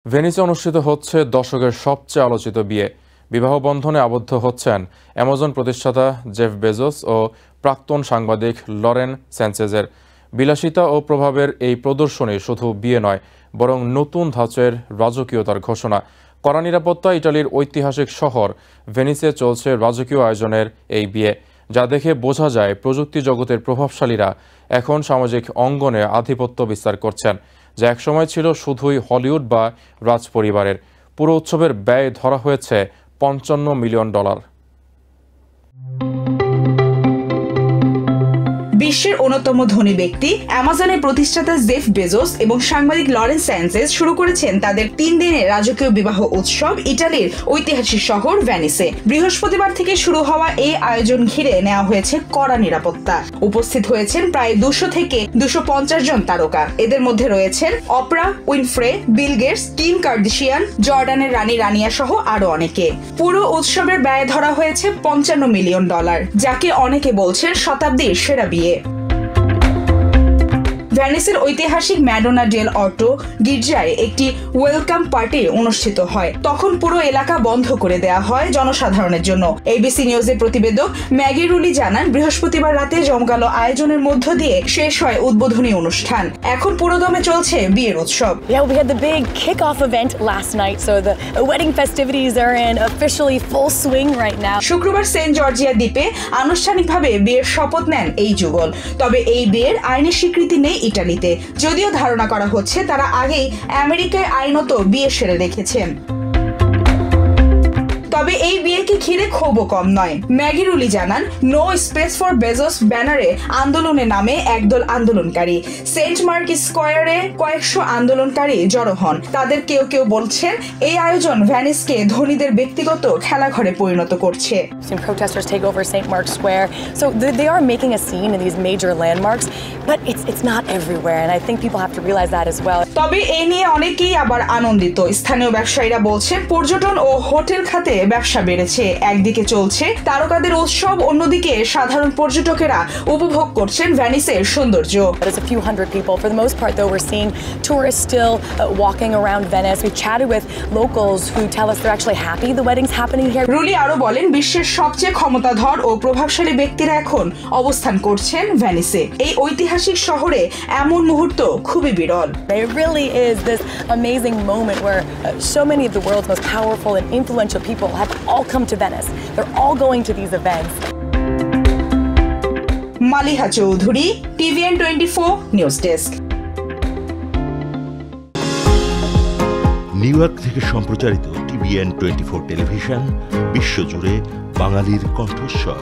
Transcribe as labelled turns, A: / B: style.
A: ভেনিসে অনুষ্ঠিত হচ্ছে দশকের সবচেয়ে আলোচিত বিয়ে। বিবাহ বন্ধনে আবদ্ধ হচ্ছেন অ্যামাজন প্রতিষ্ঠাতা জেফ বেজোস ও প্রাক্তন সাংবাদিক লরেন স্যানচেজের। বিলাসিতা ও প্রভাবের এই প্রদর্শনী শুধু বিয়ে নয়, বরং নতুন ধাঁচের রাজকীয়তার ঘোষণা। কড়া নিরাপত্তা ইটালির ঐতিহাসিক শহর ভেনিসে চলছে রাজকীয় আয়োজনের এই বিয়ে, যা দেখে বোঝা যায় প্রযুক্তি জগতের প্রভাবশালীরা এখন সামাজিক অঙ্গনে আধিপত্য বিস্তার করছেন, যা একসময় ছিল শুধুই হলিউড বা রাজপরিবারের। পুরো উৎসবের ব্যয় ধরা হয়েছে $55 মিলিয়ন।
B: বিশ্বের অন্যতম ধনী ব্যক্তি অ্যামাজনের প্রতিষ্ঠাতা জেফ বেজোস এবং সাংবাদিক লরেন স্যানচেজ শুরু করেছেন তাদের 3 দিনের রাজকীয় বিবাহ উৎসব ইটালির ঐতিহাসিক শহর ভেনিসে। বৃহস্পতিবার থেকে শুরু হওয়া এই আয়োজন ঘিরে নেওয়া হয়েছে কড়া নিরাপত্তা। উপস্থিত হয়েছেন প্রায় 200 থেকে 250 জন তারকা। এদের মধ্যে রয়েছেন Oprah Winfrey, Bill Gates, Kim Kardashian, জর্ডানের রানী রানিয়া সহ আরো অনেকে। পুরো উৎসবের ব্যয় ধরা হয়েছে $55 মিলিয়ন, যাকে অনেকে বলছেন শতাব্দীর সেরা বিয়ে। ভেনিসের ঐতিহাসিক ম্যাডোনা ডেল অর্টো গির্জায় একটি ওয়েলকাম পার্টি অনুষ্ঠিত হয়। তখন পুরো এলাকা বন্ধ করে দেওয়া হয় জনসাধারণের জন্য। এবিসি নিউজের প্রতিবেদক ম্যাগি রুলি জানান, বৃহস্পতিবার রাতে জমকালো আয়োজনের মধ্য দিয়ে শেষ হয় উদ্বোধনী অনুষ্ঠান। এখন পুরোদমে চলছে বিয়ের উৎসব।
C: Yeah, we had the big kick-off event last night, so the wedding festivities are in officially full swing right now.
B: শুক্রবার সেন্ট জর্জিয়া দ্বীপে আনুষ্ঠানিকভাবে বিয়ের শপথ নেন এই যুগল। তবে এই বিয়ের আইনি স্বীকৃতি নেই ইটালিতে, যদিও ধারণা করা হচ্ছে তারা আগেই আমেরিকায় আইনত বিয়ে সেরে রেখেছেন। তবে এই বিয়েকে ঘিরে ক্ষোভও কম নয়। ম্যাগি রুলি জানান, নো স্পেস ফর বেজোস ব্যানারে আন্দোলনে নামে একদল আন্দোলনকারী। সেন্ট মার্ক স্কোয়ারে কয়েকশো আন্দোলনকারী জড়ো হন। তাদের কেউ কেউ বলছেন এই আয়োজন ভেনিসকে ধনীদের ব্যক্তিগত খেলাঘরে পরিণত করছে।
C: Protesters take over St. Mark's Square, so they are making a scene in these major landmarks, but it's not everywhere, and I think people have to realize that as well.
B: তবে এই নিয়ে অনেকেই আবার আনন্দিত। স্থানীয় ব্যবসায়ীরা বলছেন পর্যটন ও হোটেল খাতে ব্যবসা বেড়েছে। একদিকে চলছে তারকাদের উৎসব, অন্যদিকে সাধারণ পর্যটকেরা উপভোগ করছেন ভেনিসের সৌন্দর্য।
C: There's a few hundred people. For the most part, though, we're seeing tourists still walking around Venice. We chatted with locals who tell us they're actually happy the wedding's happening here.
B: Rulli আরো বলেন, বিশ্বের সবচেয়ে ক্ষমতাধর ও প্রভাবশালী ব্যক্তিরা এখন অবস্থান করছেন ভেনিসে। এই ঐতিহাসিক শহরে এমন মুহূর্ত খুবই বিরল।
C: It really is this amazing moment where so many of the world's most powerful and influential people have all come to Venice. They're all going to these events.
B: Maliha Chowdhury, TVN24 news desk.
D: New York থেকে সম্প্রচারিত TVN24 television বিশ্বজুড়ে বাঙালির কণ্ঠস্বর।